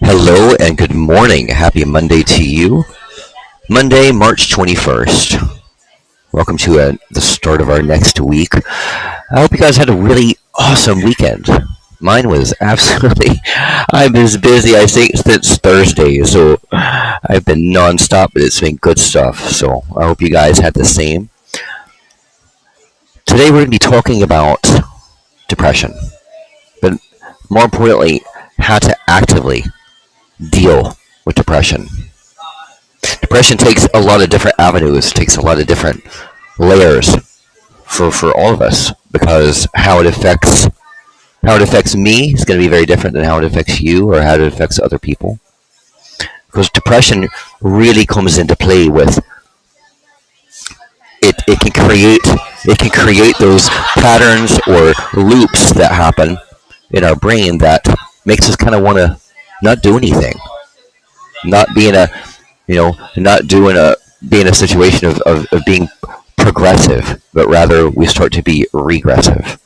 Hello and good morning. Happy Monday to you. Monday, March 21st. Welcome to the start of our next week. I hope you guys had a really awesome weekend. Mine was absolutely, I'm as busy, I think, since Thursday. So I've been nonstop, but it's been good stuff. So I hope you guys had the same. Today we're going to be talking about depression. But more importantly, how to actively deal with depression. Depression takes a lot of different avenues, takes a lot of different layers for all of us, because how it affects me is going to be very different than how it affects you or how it affects other people. Because depression really comes into play with it can create those patterns or loops that happen in our brain that makes us kind of want to not do anything, not be in a, be in a situation of being progressive, but rather we start to be regressive.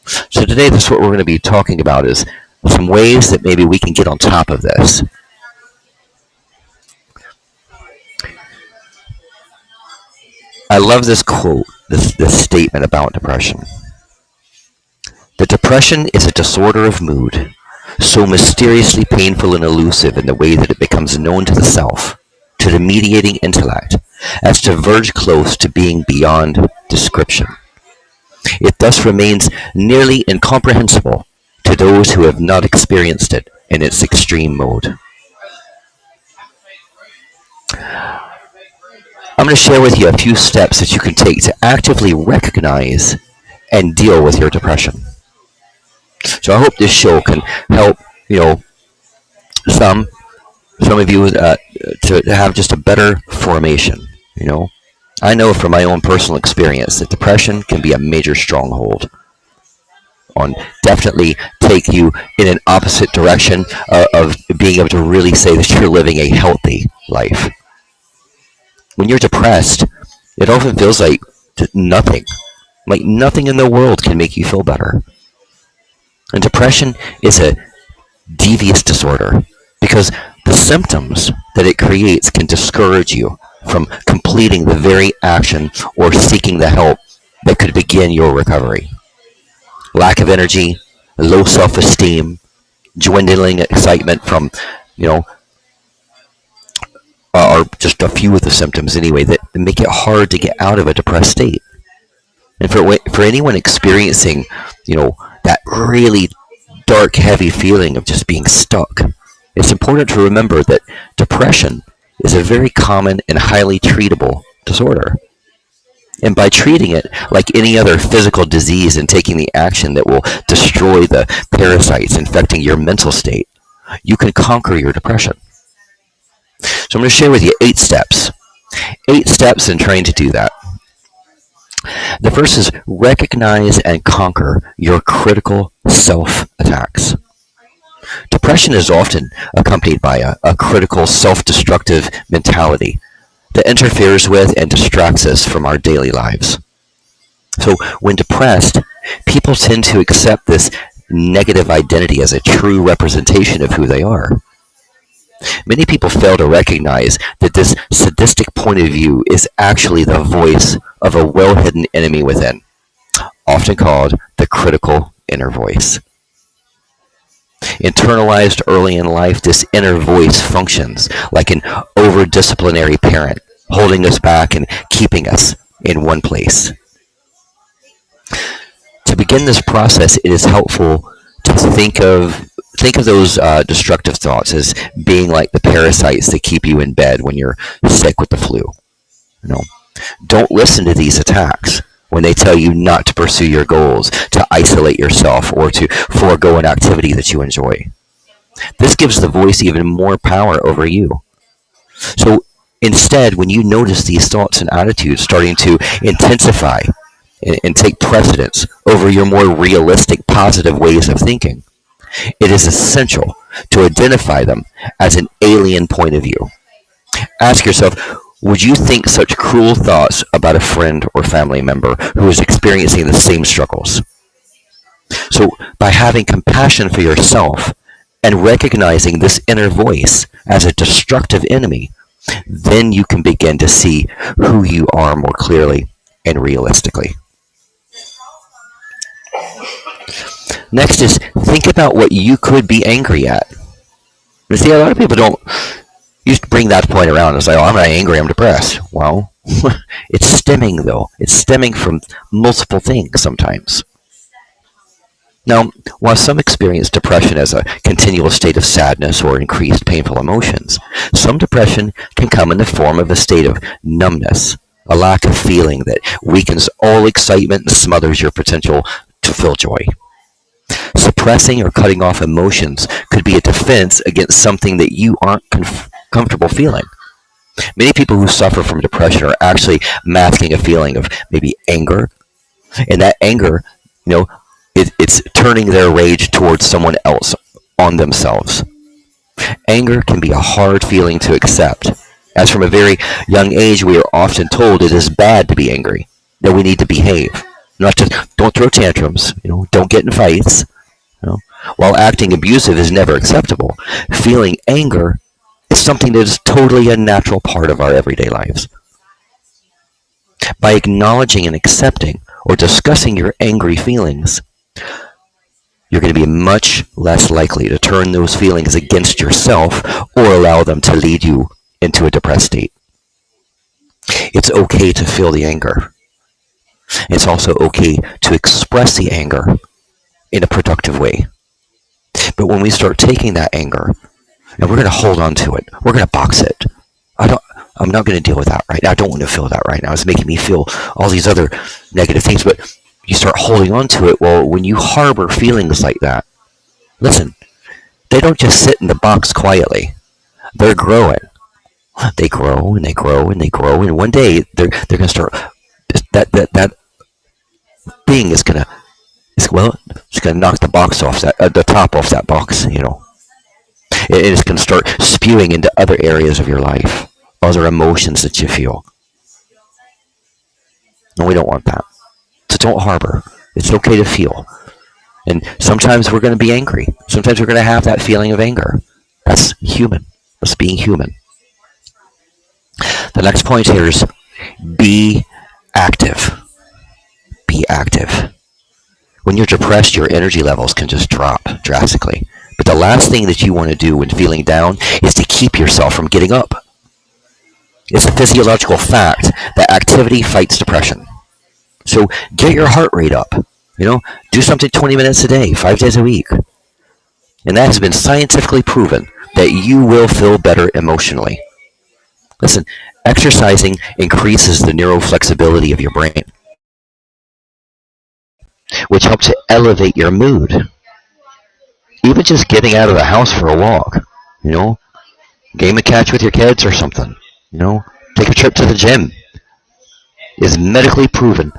So today, this is what we're going to be talking about, is some ways that maybe we can get on top of this. I love this quote, this statement about depression. That depression is a disorder of mood, so mysteriously painful and elusive in the way that it becomes known to the self, to the mediating intellect, as to verge close to being beyond description. It thus remains nearly incomprehensible to those who have not experienced it in its extreme mode. I'm going to share with you a few steps that you can take to actively recognize and deal with your depression. So I hope this show can help, some of you to have just a better formation. I know from my own personal experience that depression can be a major stronghold. Definitely take you in an opposite direction of being able to really say that you're living a healthy life. When you're depressed, it often feels like nothing in the world can make you feel better. And depression is a devious disorder because the symptoms that it creates can discourage you from completing the very action or seeking the help that could begin your recovery. Lack of energy, low self-esteem, dwindling excitement from, are just a few of the symptoms anyway that make it hard to get out of a depressed state. And for anyone experiencing, that really dark, heavy feeling of just being stuck, it's important to remember that depression is a very common and highly treatable disorder. And by treating it like any other physical disease and taking the action that will destroy the parasites infecting your mental state, you can conquer your depression. So I'm going to share with you 8 steps. 8 steps in trying to do that. The first is recognize and conquer your critical self-attacks. Depression is often accompanied by a critical self-destructive mentality that interferes with and distracts us from our daily lives. So when depressed, people tend to accept this negative identity as a true representation of who they are. Many people fail to recognize that this sadistic point of view is actually the voice of a well-hidden enemy within, often called the critical inner voice. Internalized early in life, this inner voice functions like an over-disciplinary parent, holding us back and keeping us in one place. To begin this process, it is helpful to think of those destructive thoughts as being like the parasites that keep you in bed when you're sick with the flu. Don't listen to these attacks when they tell you not to pursue your goals, to isolate yourself, or to forego an activity that you enjoy. This gives the voice even more power over you. So instead, when you notice these thoughts and attitudes starting to intensify and take precedence over your more realistic, positive ways of thinking, it is essential to identify them as an alien point of view. Ask yourself, would you think such cruel thoughts about a friend or family member who is experiencing the same struggles? So by having compassion for yourself and recognizing this inner voice as a destructive enemy, then you can begin to see who you are more clearly and realistically. Next is think about what you could be angry at. You see, a lot of people don't used to bring that point around and say, oh, I'm not angry, I'm depressed. Well, it's stemming, though. It's stemming from multiple things sometimes. Now, while some experience depression as a continual state of sadness or increased painful emotions, some depression can come in the form of a state of numbness, a lack of feeling that weakens all excitement and smothers your potential to feel joy. Suppressing or cutting off emotions could be a defense against something that you aren't comfortable feeling. Many people who suffer from depression are actually masking a feeling of maybe anger, and that anger, it's turning their rage towards someone else on themselves. Anger can be a hard feeling to accept, as from a very young age we are often told it is bad to be angry, that we need to behave, don't throw tantrums, don't get in fights. While acting abusive is never acceptable, feeling anger is something that is totally a natural part of our everyday lives. By acknowledging and accepting or discussing your angry feelings, you're going to be much less likely to turn those feelings against yourself or allow them to lead you into a depressed state. It's okay to feel the anger. It's also okay to express the anger in a productive way. But when we start taking that anger and we're going to hold on to it, we're going to box it. I'm not going to deal with that right now. I don't want to feel that right now. It's making me feel all these other negative things. But you start holding on to it. Well, when you harbor feelings like that, listen, they don't just sit in the box quietly. They're growing. They grow and they grow and they grow. And one day they're going to start. That thing is going to. It's going to knock the box off the top off that box, It's going to start spewing into other areas of your life, other emotions that you feel. And we don't want that. So don't harbor. It's okay to feel. And sometimes we're going to be angry. Sometimes we're going to have that feeling of anger. That's human. That's being human. The next point here is be active. Be active. When you're depressed, your energy levels can just drop drastically. But the last thing that you want to do when feeling down is to keep yourself from getting up. It's a physiological fact that activity fights depression. So get your heart rate up. Do something 20 minutes a day, 5 days a week. And that has been scientifically proven that you will feel better emotionally. Listen, exercising increases the neuroflexibility of your brain, which helps to elevate your mood. Even just getting out of the house for a walk, game of catch with your kids or something, take a trip to the gym, is medically proven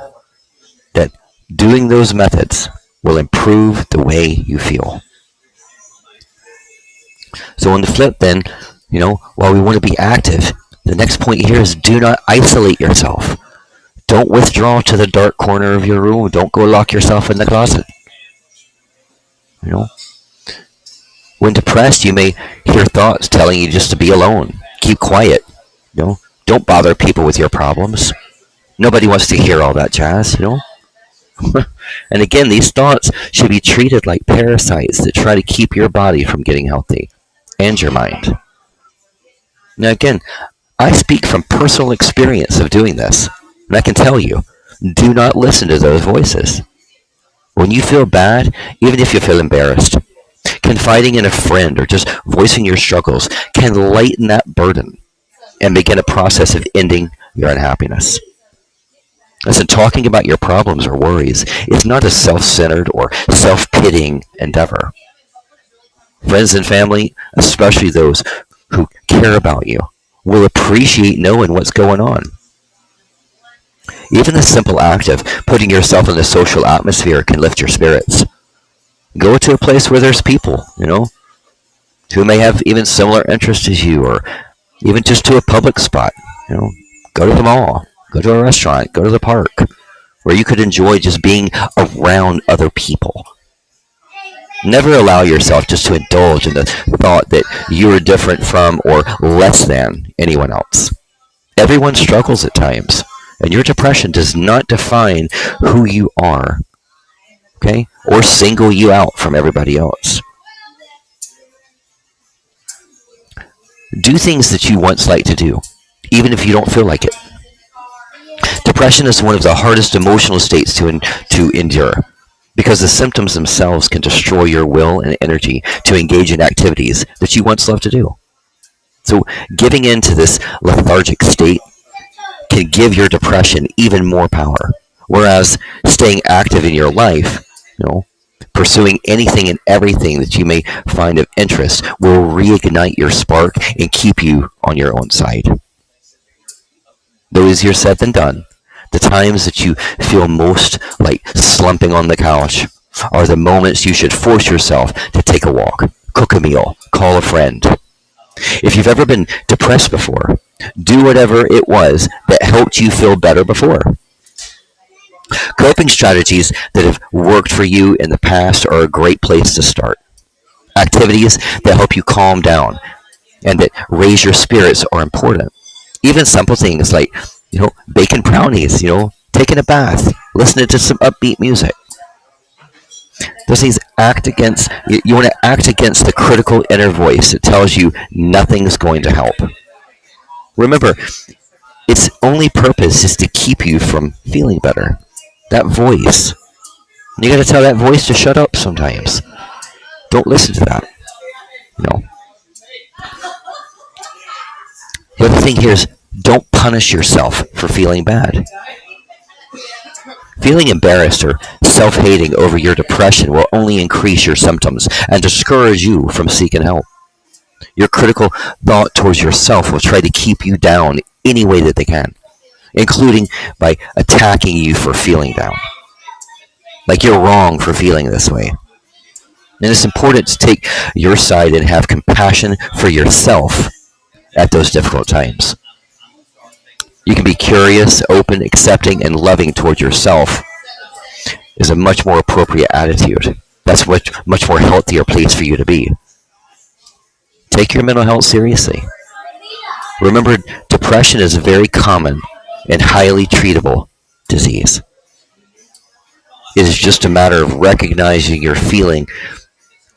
that doing those methods will improve the way you feel. So on the flip then, while we want to be active, the next point here is do not isolate yourself. Don't withdraw to the dark corner of your room. Don't go lock yourself in the closet. When depressed, you may hear thoughts telling you just to be alone. Keep quiet. Don't bother people with your problems. Nobody wants to hear all that jazz, And again, these thoughts should be treated like parasites that try to keep your body from getting healthy and your mind. Now again, I speak from personal experience of doing this. And I can tell you, do not listen to those voices. When you feel bad, even if you feel embarrassed, confiding in a friend or just voicing your struggles can lighten that burden and begin a process of ending your unhappiness. Listen, talking about your problems or worries is not a self-centered or self-pitying endeavor. Friends and family, especially those who care about you, will appreciate knowing what's going on. Even the simple act of putting yourself in a social atmosphere can lift your spirits. Go to a place where there's people, who may have even similar interests as you, or even just to a public spot. Go to the mall, go to a restaurant, go to the park, where you could enjoy just being around other people. Never allow yourself just to indulge in the thought that you are different from or less than anyone else. Everyone struggles at times, and your depression does not define who you are, okay? Or single you out from everybody else. Do things that you once liked to do, even if you don't feel like it. Depression is one of the hardest emotional states to endure because the symptoms themselves can destroy your will and energy to engage in activities that you once loved to do. So giving in to this lethargic state can give your depression even more power. Whereas staying active in your life, pursuing anything and everything that you may find of interest will reignite your spark and keep you on your own side. Though easier said than done, the times that you feel most like slumping on the couch are the moments you should force yourself to take a walk, cook a meal, call a friend. If you've ever been depressed before, do whatever it was that helped you feel better before. Coping strategies that have worked for you in the past are a great place to start. Activities that help you calm down and that raise your spirits are important. Even simple things like, baking brownies, taking a bath, listening to some upbeat music. Those things you want to act against the critical inner voice that tells you nothing's going to help. Remember, its only purpose is to keep you from feeling better. That voice. You got to tell that voice to shut up sometimes. Don't listen to that. The other thing here is don't punish yourself for feeling bad. Feeling embarrassed or self-hating over your depression will only increase your symptoms and discourage you from seeking help. Your critical thought towards yourself will try to keep you down any way that they can, including by attacking you for feeling down. Like you're wrong for feeling this way. And it's important to take your side and have compassion for yourself at those difficult times. You can be curious, open, accepting, and loving toward yourself is a much more appropriate attitude. That's much more healthier place for you to be. Take your mental health seriously. Remember, depression is a very common and highly treatable disease. It is just a matter of recognizing your feeling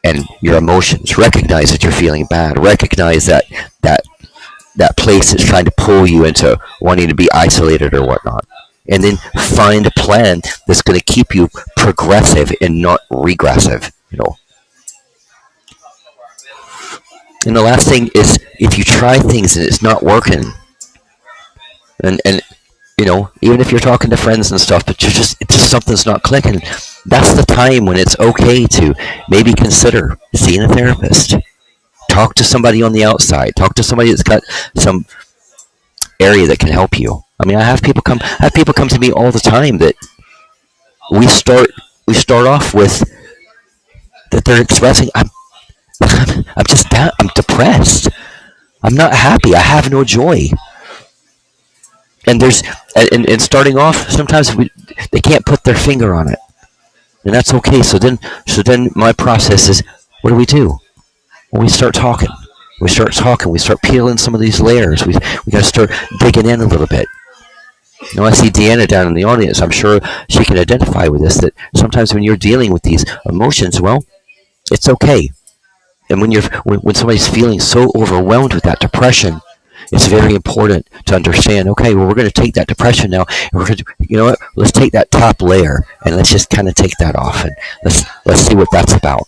and your emotions. Recognize that you're feeling bad. Recognize that place that's trying to pull you into wanting to be isolated or whatnot. And then find a plan that's going to keep you progressive and not regressive, And the last thing is, if you try things and it's not working, and even if you're talking to friends and stuff, but it's just something's not clicking, that's the time when it's okay to maybe consider seeing a therapist. Talk to somebody on the outside. Talk to somebody that's got some area that can help you. I mean, I have people come to me all the time that we start off with that they're expressing, I'm just down, I'm depressed. I'm not happy. I have no joy. And and starting off, sometimes they can't put their finger on it, and that's okay. So then my process is, what do? Well, we start talking. We start peeling some of these layers. We got to start digging in a little bit. I see Deanna down in the audience. I'm sure she can identify with this, that sometimes when you're dealing with these emotions, well, it's okay. And when somebody's feeling so overwhelmed with that depression, it's very important to understand, okay, well, we're going to take that depression now, and we're going to, let's take that top layer, and let's just kind of take that off, and let's see what that's about.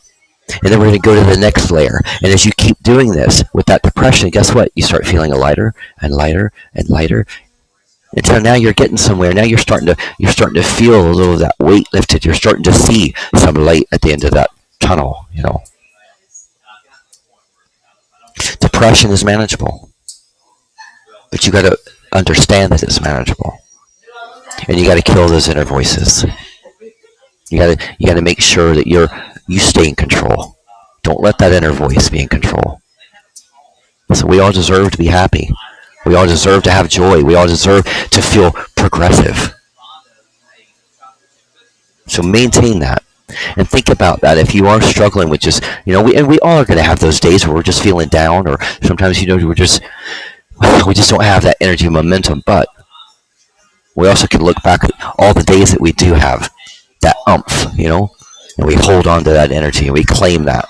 And then we're going to go to the next layer. And as you keep doing this with that depression, guess what? You start feeling lighter and lighter and lighter, until now you're getting somewhere. Now you're starting to feel a little of that weight lifted. You're starting to see some light at the end of that tunnel. Depression is manageable, but you got to understand that it's manageable, and you got to kill those inner voices. You got to make sure that you stay in control. Don't let that inner voice be in control. So we all deserve to be happy. We all deserve to have joy. We all deserve to feel progressive. So maintain that. And think about that. If you are struggling with just, we all are going to have those days where we're just feeling down, or sometimes, we just don't have that energy and momentum. But we also can look back at all the days that we do have that and we hold on to that energy and we claim that.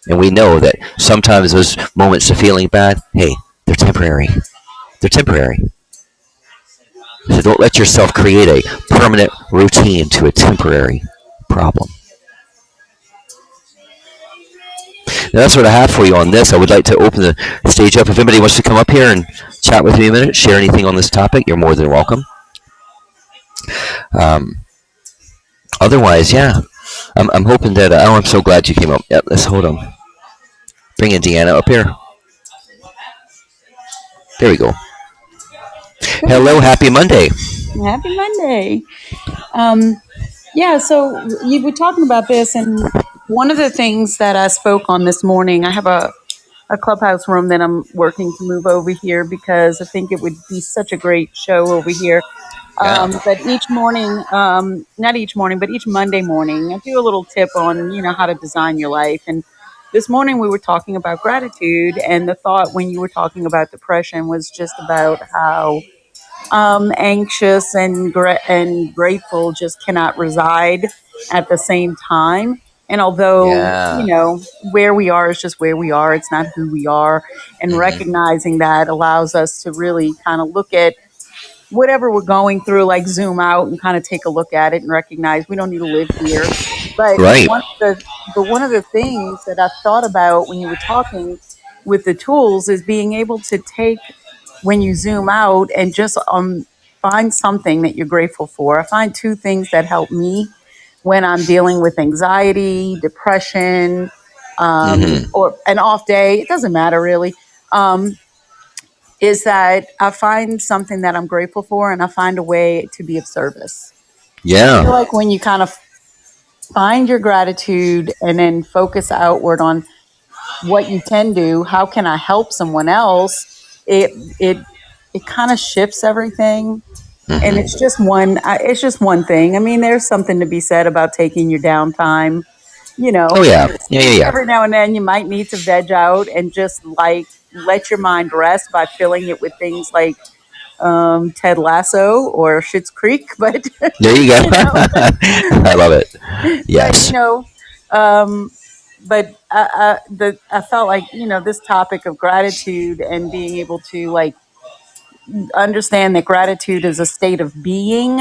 And we know that sometimes those moments of feeling bad, hey, they're temporary. They're temporary. So don't let yourself create a permanent routine to a temporary problem. Now, that's what I have for you on this. I would like to open the stage up. If anybody wants to come up here and chat with me a minute, share anything on this topic, you're more than welcome. Um, Otherwise, yeah, I'm hoping that. Oh, I'm so glad you came up. Yeah, let's hold on. Bring in Deanna up here. There we go. Good Hello, morning. happy Monday. Happy Monday. Yeah, so you were talking about this, and one of the things that I spoke on this morning, I have a clubhouse room that I'm working to move over here because I think it would be such a great show over here. Yeah. But each morning, not each morning, but each Monday morning, I do a little tip on, how to design your life. And this morning we were talking about gratitude, and the thought when you were talking about depression was just about how anxious and grateful just cannot reside at the same time. And although Yeah. where we are is just where we are, it's not who we are. And Hmm. recognizing that allows us to really kind of look at whatever we're going through, like zoom out and kind of take a look at it and recognize we don't need to live here. But Right. one of the things that I thought about when you were talking with the tools is being able to take when you zoom out and just find something that you're grateful for. I find two things that help me when I'm dealing with anxiety, depression, Hmm. or an off day. It doesn't matter really. Um, is that I find something that I'm grateful for and I find a way to be of service. I feel Yeah. like when you kind of find your gratitude and then focus outward on what you can do, how can I help someone else? It it it kind of shifts everything, and Hmm. it's just one thing. I mean, there's something to be said about taking your downtime. Oh yeah. Just Yeah. Yeah. Yeah. every now and then you might need to veg out and just like let your mind rest by filling it with things like Ted Lasso or Schitt's Creek, but There you go. you know, I love it. but Yes. um, I felt like this topic of gratitude and being able to like understand that gratitude is a state of being,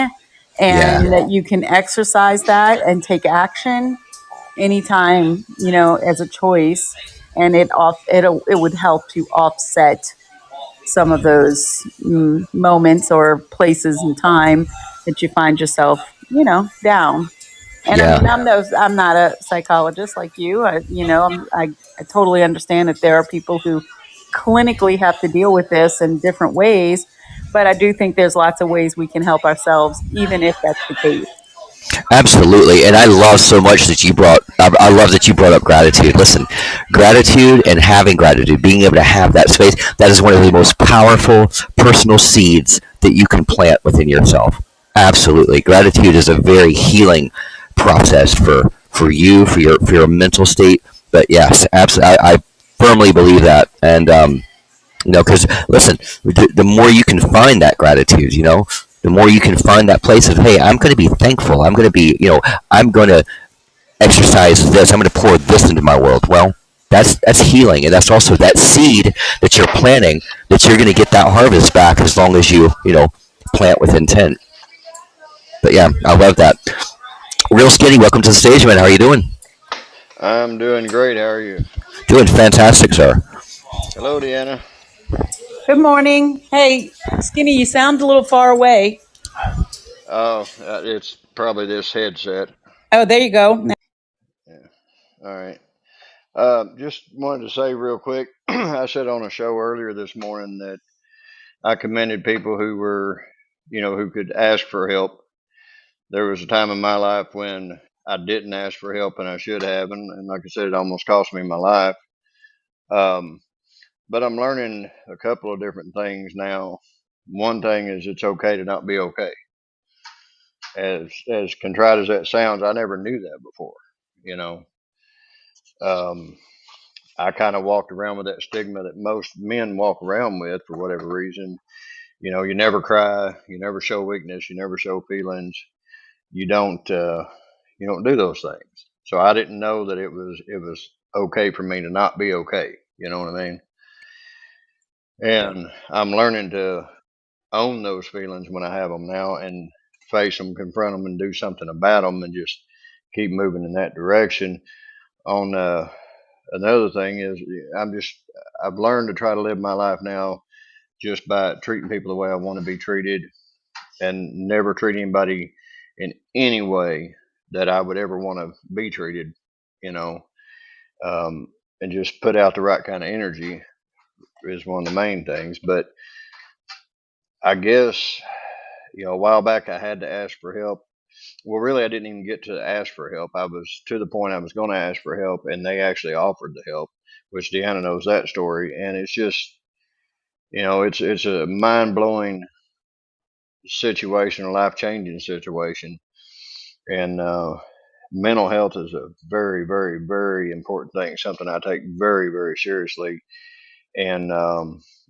Yeah. and that you can exercise that and take action anytime as a choice, and it would help to offset some of those moments or places in time that you find yourself, down. And I mean, Yeah. I'm not a psychologist like you. I totally understand that there are people who clinically have to deal with this in different ways, but I do think there's lots of ways we can help ourselves, even if that's the case. Absolutely, and I love so much that you brought. I love that you brought up gratitude. Listen, gratitude and having gratitude, being able to have that space, that is one of the most powerful personal seeds that you can plant within yourself. Absolutely, gratitude is a very healing process for you, for your mental state. But yes, absolutely, I firmly believe that, and because listen, the more you can find that gratitude, the more you can find that place of, hey, I'm going to be thankful. I'm going to be, I'm going to exercise this. I'm going to pour this into my world. Well, that's healing, and that's also that seed that you're planting, that you're going to get that harvest back as long as you plant with intent. But yeah, I love that. Real Skinny, welcome to the stage, man. How are you doing? I'm doing great. How are you? Doing fantastic, sir. Hello, Deanna. Good morning. Hey, Skinny, you sound a little far away. Oh, it's probably this headset. Oh, there you go. Yeah. All right. Just wanted to say real quick. I said on a show earlier this morning that I commended people who were, who could ask for help. There was a time in my life when I didn't ask for help and I should have, and like I said, it almost cost me my life. Um, but I'm learning a couple of different things now. One thing is it's okay to not be okay. as contrite as that sounds, I never knew that before. You know, um, I kind of walked around with that stigma that most men walk around with for whatever reason. You know, you never cry, you never show weakness, you never show feelings, you don't you don't do those things. So I didn't know that it was okay for me to not be okay. You know what I mean? And I'm learning to own those feelings when I have them now and face them, confront them, and do something about them, and just keep moving in that direction. On another thing is, I've learned to try to live my life now just by treating people the way I want to be treated, and never treat anybody in any way that I would ever want to be treated. You know, um, and just put out the right kind of energy is one of the main things. But I guess, a while back I had to ask for help. Well, really, I didn't even get to ask for help. I was to the point I was going to ask for help, and they actually offered the help, which Deanna knows that story. And it's just, it's a mind blowing situation, a life changing situation. And mental health is a very, very, very important thing, something I take very, very seriously. And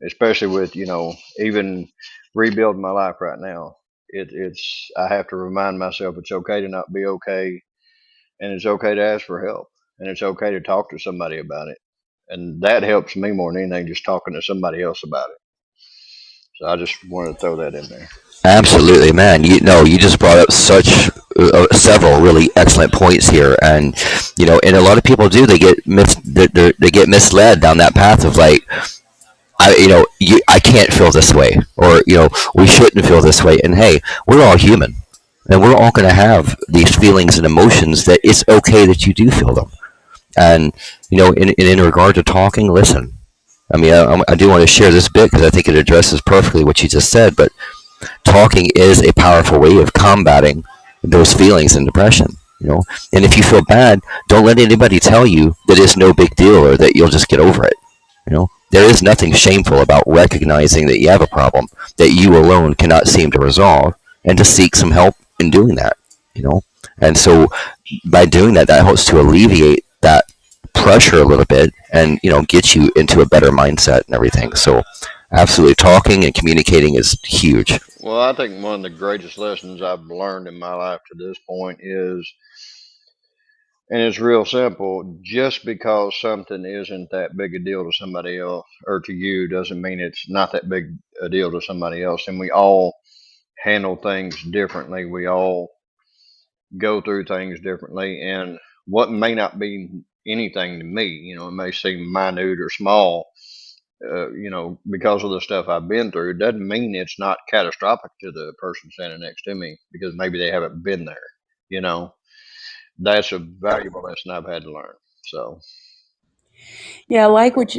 especially with, even rebuilding my life right now, I have to remind myself it's okay to not be okay, and it's okay to ask for help, and it's okay to talk to somebody about it. And that helps me more than anything, just talking to somebody else about it. So I just wanted to throw that in there. Absolutely, man. You just brought up such several really excellent points here, and and a lot of people do, they get misled down that path of like, I can't feel this way, or we shouldn't feel this way. And hey, we're all human, and we're all going to have these feelings and emotions. That it's okay that you do feel them. And in regard to talking, listen. I mean, I do want to share this bit because I think it addresses perfectly what you just said. But talking is a powerful way of combating those feelings and depression. And if you feel bad, don't let anybody tell you that it's no big deal or that you'll just get over it. There is nothing shameful about recognizing that you have a problem that you alone cannot seem to resolve, and to seek some help in doing that. And so by doing that, that helps to alleviate that pressure a little bit, and get you into a better mindset and everything. So absolutely, talking and communicating is huge. Well, I think one of the greatest lessons I've learned in my life to this point is, and it's real simple, just because something isn't that big a deal to somebody else or to you doesn't mean it's not that big a deal to somebody else. And we all handle things differently. We all go through things differently. And what may not be anything to me, it may seem minute or small, because of the stuff I've been through, it doesn't mean it's not catastrophic to the person standing next to me, because maybe they haven't been there. You know, that's a valuable lesson I've had to learn. So, Yeah, I like what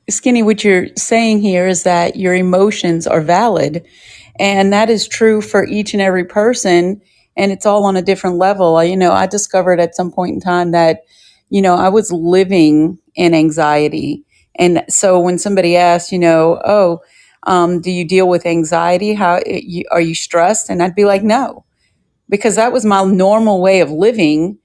Skinny, what you're saying here is that your emotions are valid. And that is true for each and every person. And it's all on a different level. I discovered at some point in time that, I was living in anxiety. And so when somebody asks, do you deal with anxiety? Are you stressed? And I'd be like, no, because that was my normal way of living.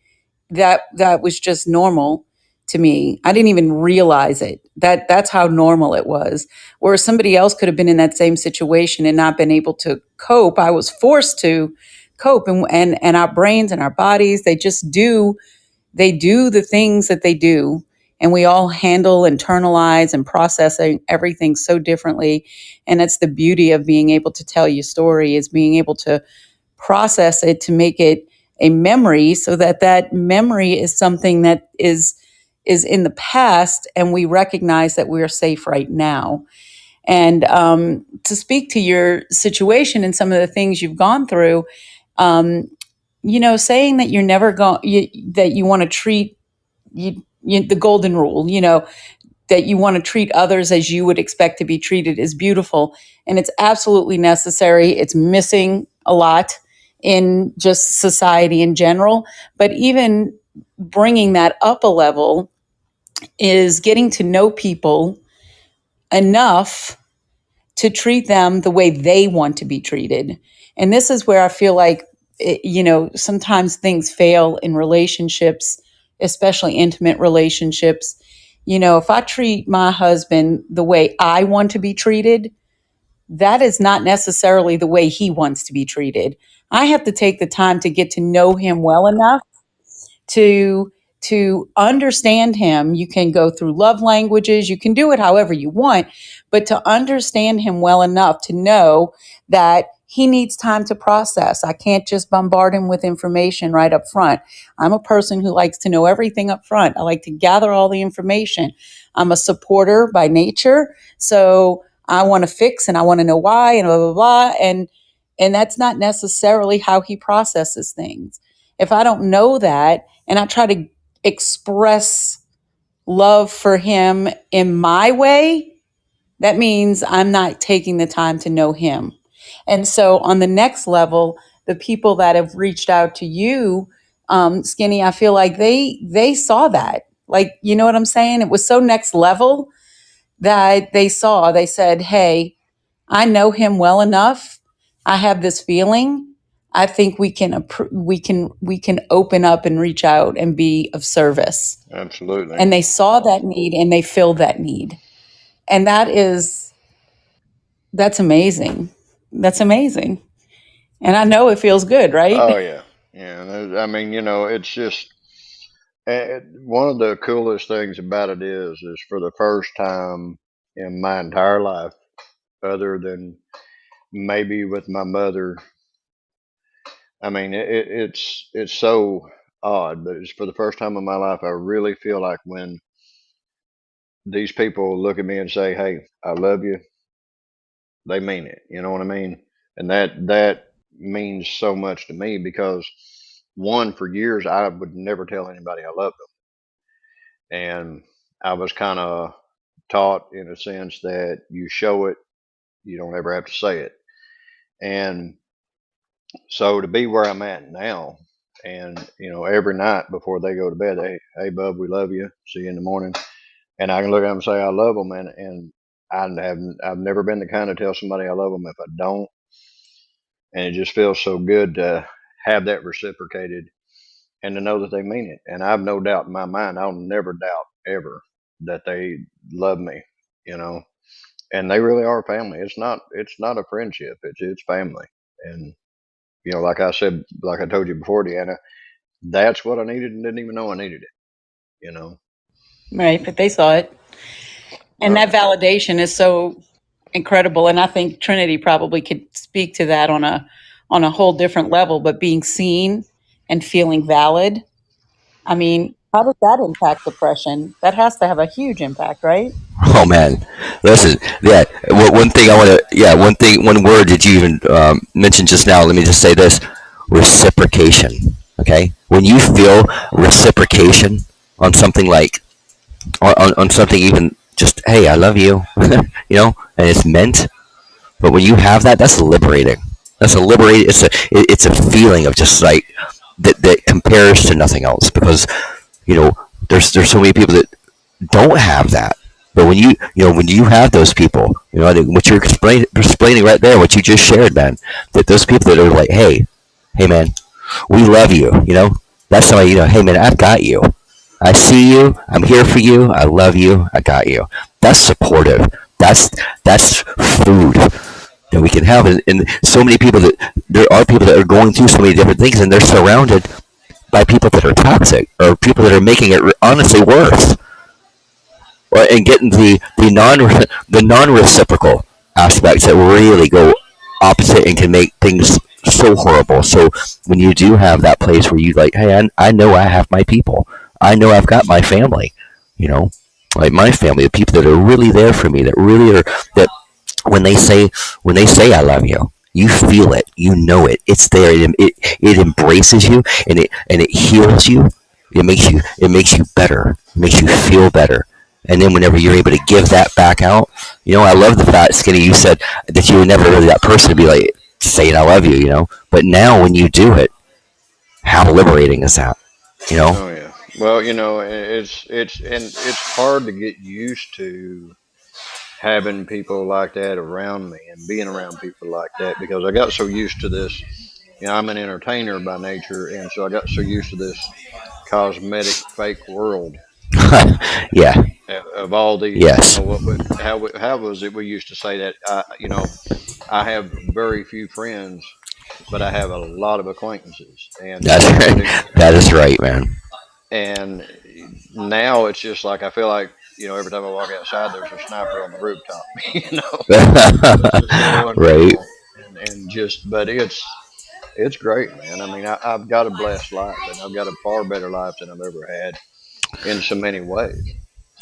That was just normal to me. I didn't even realize it. That's how normal it was. Whereas somebody else could have been in that same situation and not been able to cope. I was forced to cope, and our brains and our bodies, they do the things that they do, and we all handle, internalize, and process everything so differently. And that's the beauty of being able to tell your story, is being able to process it to make it a memory, so that memory is something that is in the past, and we recognize that we're safe right now. And to speak to your situation and some of the things you've gone through, um, saying that you're never going, that you want to treat the golden rule, that you want to treat others as you would expect to be treated, is beautiful. And it's absolutely necessary. It's missing a lot in just society in general. But even bringing that up a level is getting to know people enough to treat them the way they want to be treated. And this is where I feel like sometimes things fail in relationships, especially intimate relationships. If I treat my husband the way I want to be treated, that is not necessarily the way he wants to be treated. I have to take the time to get to know him well enough to understand him. You can go through love languages, you can do it however you want, but to understand him well enough to know that he needs time to process. I can't just bombard him with information right up front. I'm a person who likes to know everything up front. I like to gather all the information. I'm a supporter by nature, so I want to fix and I want to know why and blah blah blah, and that's not necessarily how he processes things. If I don't know that and I try to express love for him in my way, that means I'm not taking the time to know him. And so on the next level, the people that have reached out to you, Skinny, I feel like they saw that. Like, you know what I'm saying? It was so next level that they said, hey, I know him well enough. I have this feeling. I think we can open up and reach out and be of service. Absolutely. And they saw that need and they filled that need. And that's amazing. That's amazing. And I know it feels good, Oh right? yeah, yeah. I mean, it's just one of the coolest things about it is for the first time in my entire life, other than maybe with my mother. I mean, it's so odd, but it's for the first time in my life. I really feel like when these people look at me and say, "Hey, I love you," they mean it. You know what I mean? And that means so much to me because one, for years I would never tell anybody I loved them, and I was kind of taught in a sense that you show it, you don't ever have to say it. And so to be where I'm at now, and every night before they go to bed, hey, bub, we love you. See you in the morning. And I can look at them and say I love them, and I've never been the kind to tell somebody I love them if I don't, and it just feels so good to have that reciprocated and to know that they mean it. And I've no doubt in my mind, I'll never doubt ever that they love me, you know. And they really are family. It's not a friendship. It's family. And like I said, like I told you before, Deanna, that's what I needed and didn't even know I needed it. You know. Right. But they saw it. And Uh, that validation is so incredible. And I think Trinity probably could speak to that on a whole different level, but being seen and feeling valid. I mean, how does that impact depression? That has to have a huge impact, right? Oh man, listen. Yeah, one thing I want to. Yeah, one word that you even mentioned just now. Let me just say this: reciprocation. Okay, when you feel reciprocation on something like on something even just hey, I love you, and it's meant. But when you have that, that's liberating. That's a liberating. It's a feeling of just like that compares to nothing else because you know there's so many people that don't have that. But when you have those people, what you're explaining right there, what you just shared, man, that those people that are like, hey, man, we love you. That's somebody. Hey, man, I've got you. I see you. I'm here for you. I love you. I got you. That's supportive. That's food that we can have, and so many people that there are people that are going through so many different things, and they're surrounded by people that are toxic or people that are making it honestly worse and getting the non reciprocal aspects that really go opposite and can make things so horrible. So when you do have that place where you like, hey, I know I have my people. I know I've got my family. You know, like my family, the people that are really there for me, that really are that when they say I love you, you feel it, you know it, it's there. It embraces you and it heals you. It makes you better. It makes you feel better. And then whenever you're able to give that back out, I love the fact, Skinny, you said that you were never really that person to be like saying I love you, But now when you do it, how liberating is that? You know? oh yeah. Well, it's hard to get used to having people like that around me and being around people like that because I got so used to this I'm an entertainer by nature, and so I got so used to this cosmetic fake world Yeah. of all these. Yes. How was it? We used to say that. I have very few friends, but I have a lot of acquaintances, and That's I right. do. That is right, man. And now it's just like I feel like every time I walk outside, there's a sniper on the rooftop. That's just going Right. down, and just but it's great, man. I mean, I've got a blessed life, and I've got a far better life than I've ever had in so many ways.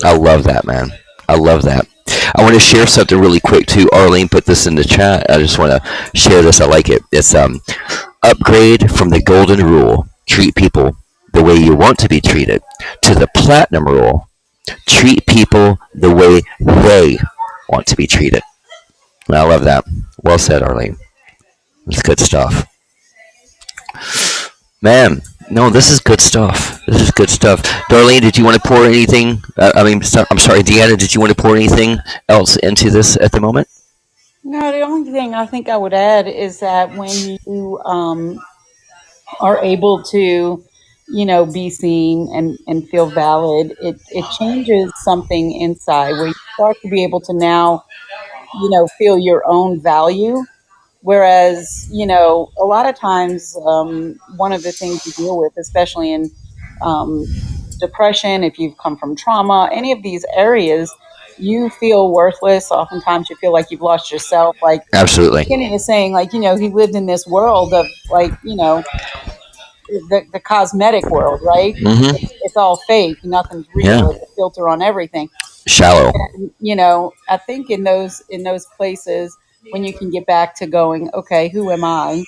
I So love that, man. I love that. I want to share something really quick too. Arlene put this in the chat. I just want to share this. I like it. It's upgrade from the golden rule: treat people the way you want to be treated, to the platinum rule: treat people the way they want to be treated. And I love that. Well said, Arlene. It's good stuff, man. No, this is good stuff. This is good stuff. Darlene, did you want to pour anything? I'm sorry, Deanna, did you want to pour anything else into this at the moment? No, the only thing I think I would add is that when you are able to, be seen and feel valid, it changes something inside where you start to be able to now, feel your own value. Whereas, a lot of times, one of the things you deal with, especially in um, depression, if you've come from trauma, any of these areas, you feel worthless. Oftentimes, you feel like you've lost yourself. Like Absolutely. Kenny is saying, like, he lived in this world of, like, the cosmetic world, right? Mm-hmm. It's all fake. Nothing's Yeah. real. It's a filter on everything. Shallow. I think in those places when you can get back to going, okay, who am I?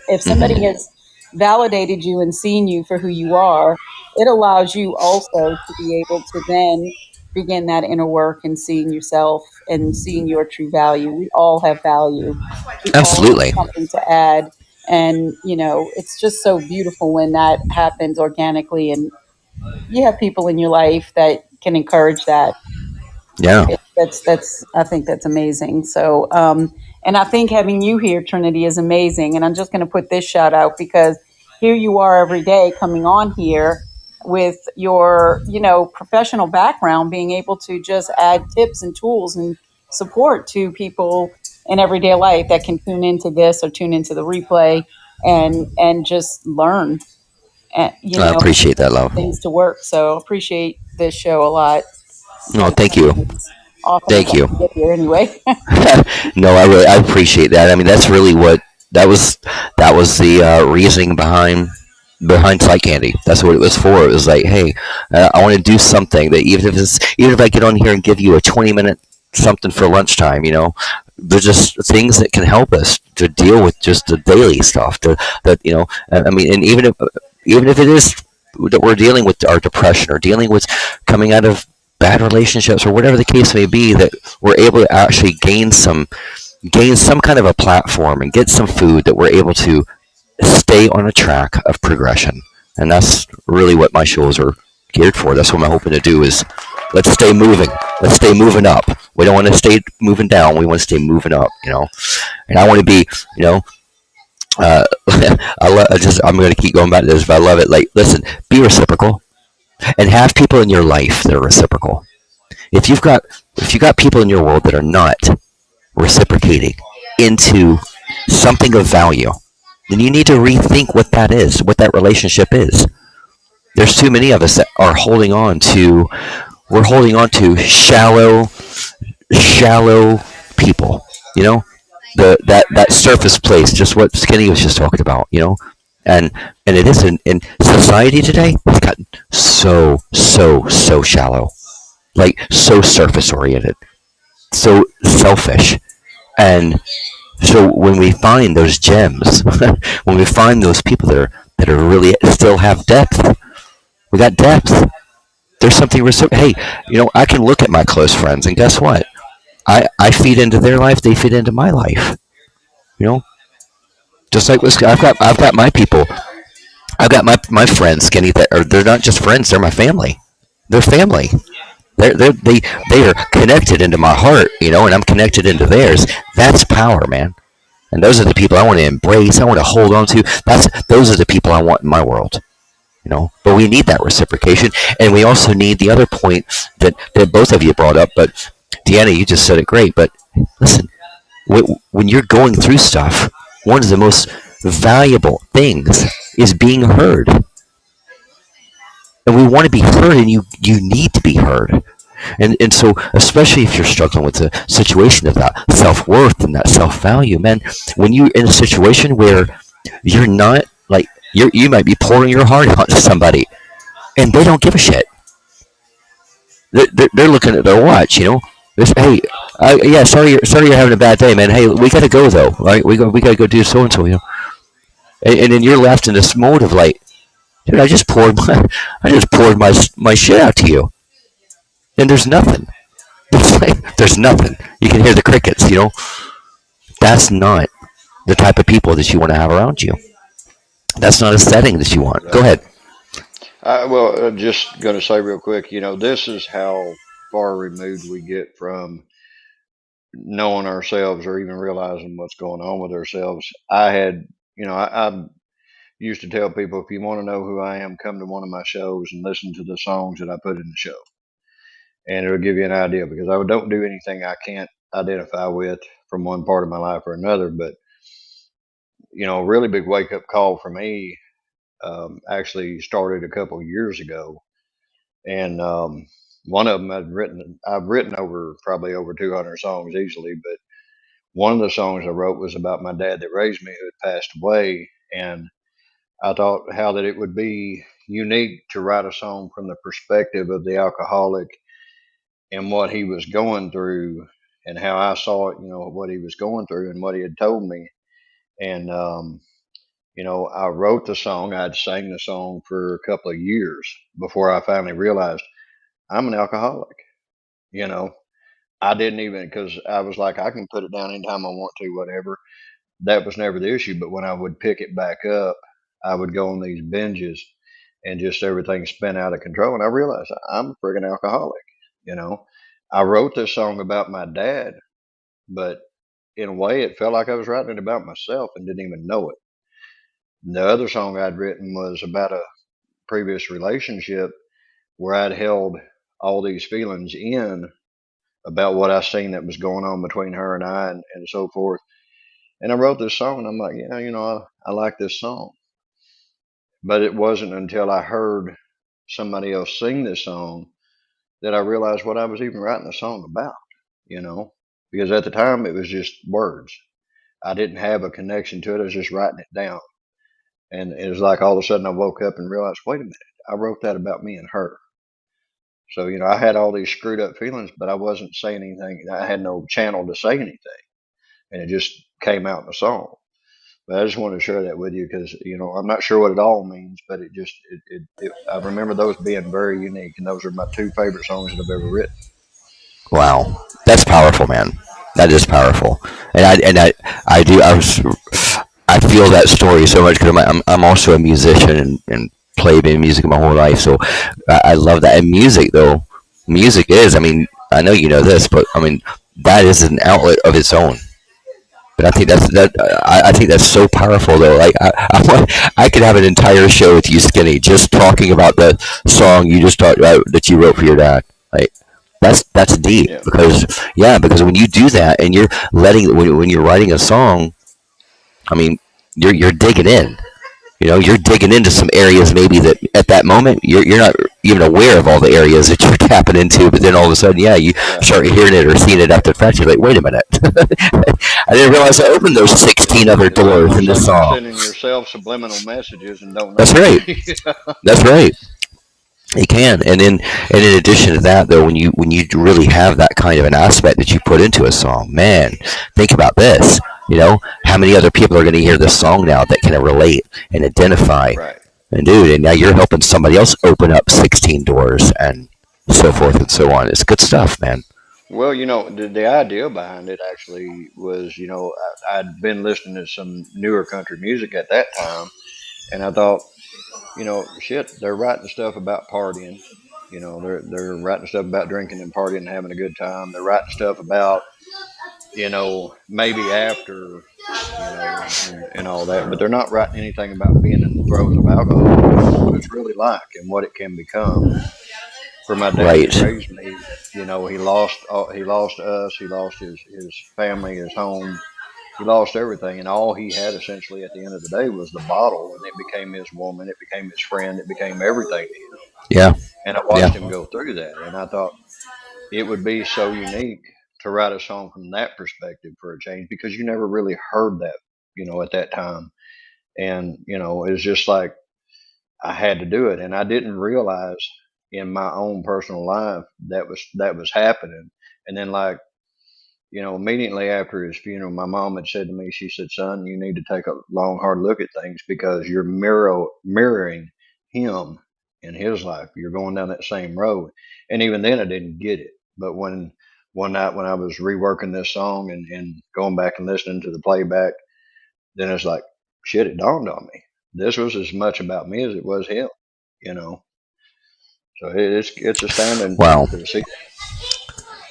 If somebody Mm-hmm. has validated you and seen you for who you are, it allows you also to be able to then begin that inner work and seeing yourself and seeing your true value. We all have value. We all have Absolutely. something to add. And, it's just so beautiful when that happens organically and you have people in your life that can encourage that. Yeah. That's I think that's amazing. So, and I think having you here, Trinity, is amazing. And I'm just going to put this shout out because here you are every day coming on here with your, professional background, being able to just add tips and tools and support to people in everyday life that can tune into this or tune into the replay and just learn, and, I appreciate that, love. things to work. So appreciate this show a lot. No, And thank you. as often as Thank I you. can get here anyway. No, I appreciate that. I mean, that's really what that was. That was the reasoning behind PsychCandy. That's what it was for. It was like, hey, I want to do something that even if I get on here and give you a 20-minute something for lunchtime, there's just things that can help us to deal with just the daily stuff. I mean, and even if it is that we're dealing with our depression or dealing with coming out of bad relationships or whatever the case may be, that we're able to actually gain some kind of a platform and get some food that we're able to stay on a track of progression. And that's really what my shows are geared for. That's what I'm hoping to do is let's stay moving. Let's stay moving up. We don't want to stay moving down. We want to stay moving up. And I want to be, I'm going to keep going back to this, but I love it. Like, listen, be reciprocal and have people in your life that are reciprocal. If you've got people in your world that are not reciprocating into something of value, then you need to rethink what that is, what that relationship is. There's too many of us that are we're holding on to shallow people, you know, that surface place, just what Skinny was just talking about. And it is in society today, it's gotten so shallow, like so surface oriented, so selfish. And so when we find those gems, when we find those people that are really still have depth, we got depth. There's something. Hey, I can look at my close friends, and guess what? I feed into their life. They feed into my life. You know, just like this. I've got my people. I've got my friends, Skinny. They're not just friends. They're my family. They're family. They are connected into my heart. And I'm connected into theirs. That's power, man. And those are the people I want to embrace. I want to hold on to. Those are the people I want in my world. But we need that reciprocation, and we also need the other point that both of you brought up. But Deanna, you just said it great. But listen, when you're going through stuff, one of the most valuable things is being heard, and we want to be heard, and you need to be heard. And so, especially if you're struggling with the situation of that self worth and that self value, man, when you're in a situation where you're not like you might be pouring your heart out to somebody, and they don't give a shit. They're looking at their watch. Hey, yeah, sorry you're having a bad day, man. Hey, we gotta go though, right? We gotta go do so and so. And then you're left in this mode of like, dude, I just poured my shit out to you, and there's nothing. There's nothing. You can hear the crickets. That's not the type of people that you want to have around you. That's not a setting that you want. Go Right. ahead. Just going to say real quick, this is how far removed we get from knowing ourselves or even realizing what's going on with ourselves. I used to tell people, if you want to know who I am, come to one of my shows and listen to the songs that I put in the show, and it'll give you an idea, because I don't do anything I can't identify with from one part of my life or another. But a really big wake up call for me actually started a couple of years ago, and one of them I've written over probably over 200 songs easily, but one of the songs I wrote was about my dad that raised me, who had passed away. And I thought how that it would be unique to write a song from the perspective of the alcoholic and what he was going through, and how I saw it, what he was going through and what he had told me. And I wrote the song. I'd sang the song for a couple of years before I finally realized I'm an alcoholic. You know, I didn't even, because I was like, I can put it down anytime I want to, whatever. That was never the issue. But when I would pick it back up, I would go on these binges, and just everything spin out of control. And I realized I'm a friggin' alcoholic. You know, I wrote this song about my dad, but in a way, it felt like I was writing it about myself and didn't even know it. The other song I'd written was about a previous relationship where I'd held all these feelings in about what I seen that was going on between her and I, and so forth. And I wrote this song, and I'm like, yeah, I like this song. But it wasn't until I heard somebody else sing this song that I realized what I was even writing the song about, you know, because at the time it was just words. I didn't have a connection to it. I was just writing it down. And it was like all of a sudden I woke up and realized, wait a minute, I wrote that about me and her. So, I had all these screwed up feelings, but I wasn't saying anything. I had no channel to say anything. And it just came out in the song. But I just wanted to share that with you because, I'm not sure what it all means, but I remember those being very unique. And those are my two favorite songs that I've ever written. Wow, that's powerful, man. That is powerful, and I do I feel that story so much because I'm also a musician and played music my whole life, so I love that. And music, though, music is. I mean, I know you know this, but I mean that is an outlet of its own. But I think I think that's so powerful though. Like I could have an entire show with you, Skinny, just talking about the song you just talked about that you wrote for your dad. Like that's deep Yeah. because yeah, because when you do that and you're letting when you're writing a song, I mean you're digging in. You're digging into some areas maybe that at that moment you're not even aware of all the areas that you're tapping into, but then all of a sudden, yeah, you Right. start hearing it or seeing it after the fact. You're like, wait a minute, I didn't realize I opened those 16 other It's doors in almost this like you're song. sending yourself subliminal messages and don't That's know right. it. That's right. You can, and in addition to that, though, when you really have that kind of an aspect that you put into a song, man, think about this. How many other people are going to hear this song now that can relate and identify, Right. and dude, and now you're helping somebody else open up 16 doors and so forth and so on. It's good stuff, man. Well, the idea behind it actually was, I'd been listening to some newer country music at that time, and I thought, shit, they're writing stuff about partying. They're writing stuff about drinking and partying and having a good time. They're writing stuff about, maybe after. and all that. But they're not writing anything about being in the throes of alcoholism and what it's really like and what it can become. For my dad that Right. raised me, he lost us, he lost his family, his home, he lost everything, and all he had essentially at the end of the day was the bottle, and it became his woman, it became his friend, it became everything to him. Yeah. And I Yeah. watched him go through that, and I thought it would be so unique to write a song from that perspective for a change because you never really heard that, at that time. And, it's just like I had to do it. And I didn't realize in my own personal life that was happening. And then like, immediately after his funeral, my mom had said to me, she said, son, you need to take a long, hard look at things because you're mirroring him in his life. You're going down that same road. And even then, I didn't get it. But when one night when I was reworking this song and going back and listening to the playback, then it's like, shit, it dawned on me. This was as much about me as it was him, you know. So it's astounding Wow. to see.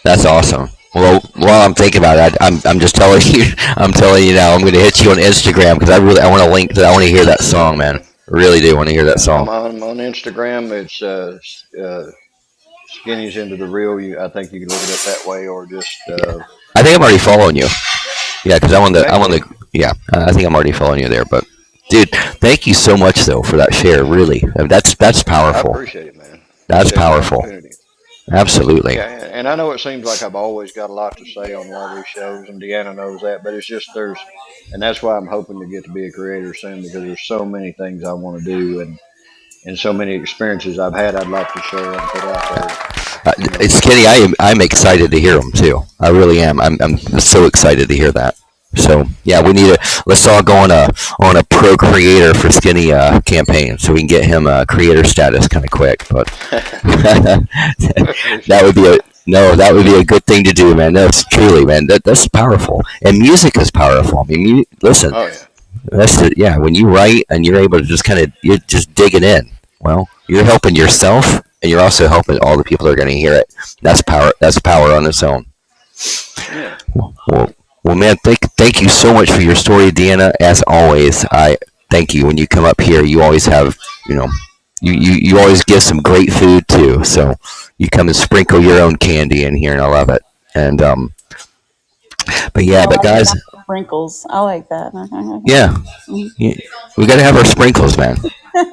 That's awesome. Well, while I'm thinking about it, I'm just telling you, I'm telling you now, I'm going to hit you on Instagram because I want to link that. I want to hear that Yeah, song, man. man. I really do want to hear that I'm song. on Instagram. It's Skinny's into the real. I think you can look it up that way, or just I think I'm already following you. Yeah, because I'm on maybe. the, yeah, I think I'm already following you there. But, dude, thank you so much though for that share. Really, I mean, that's I powerful. appreciate it, man. That's Appreciate the powerful. opportunity. Absolutely. Yeah, and I know it seems like I've always got a lot to say on a lot of these shows, and Deanna knows that. But it's just and that's why I'm hoping to get to be a creator soon because there's so many things I want to do, and so many experiences I've had I'd like to share and put out there. It's Kenny. I'm excited to hear them too. I really am. I'm so excited to hear that. So yeah, we need to let's all go on a pro creator for Skinny campaign so we can get him creator status kind of quick. But that would Appreciate be a that. no, that would be a good thing to do, man. That's truly, man. That's powerful, and music is powerful. I mean, listen, Oh yeah. that's it. Yeah, when you write and you're able to just you're just digging in. Well, you're helping yourself, and you're also helping all the people that are going to hear it. That's power. That's power on its own. Yeah. Well, well, man, thank you so much for your story, Deanna. As always, I thank you. When you come up here, you always have, you know, you always give some great food too. So you come and sprinkle your own candy in here, and I love it. And but yeah, Oh, but I like guys, sprinkles. I like that. yeah, yeah, we got to have our sprinkles, man.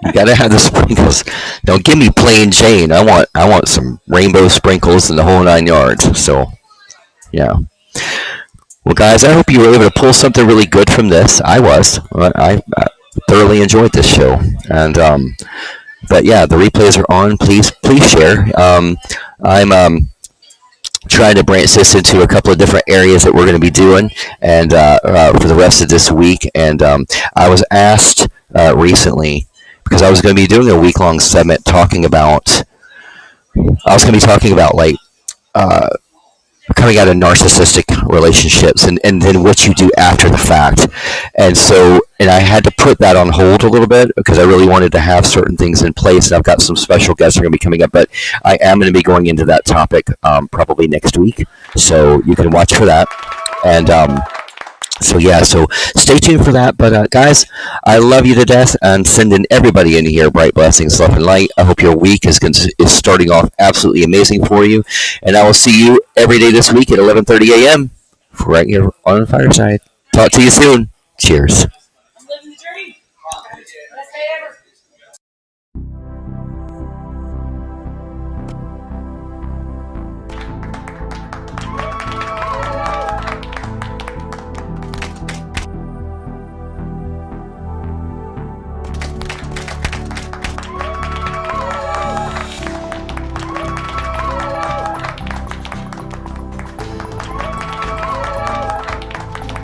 You got to have the sprinkles. Don't give me plain Jane. I want some rainbow sprinkles and the whole 9 yards. So yeah. Well, guys, I hope you were able to pull something really good from this. I was. I thoroughly enjoyed this show, and but yeah, the replays are on. Please share. I'm trying to branch this into a couple of different areas that we're going to be doing, and for the rest of this week. And I was asked recently because I was going to be doing a week long summit talking about. I was going to be talking about like uh, coming out of narcissistic relationships and then what you do after the fact. And I had to put that on hold a little bit because I really wanted to have certain things in place. And I've got some special guests that are going to be coming up, but I am going to be going into that topic probably next week. So you can watch for that. And so yeah, so stay tuned for that. But guys, I love you to death, and sending everybody in here bright blessings, love and light. I hope your week is starting off absolutely amazing for you, and I will see you every day this week at 11:30 a.m. right here on the fireside. Talk to you soon. Cheers.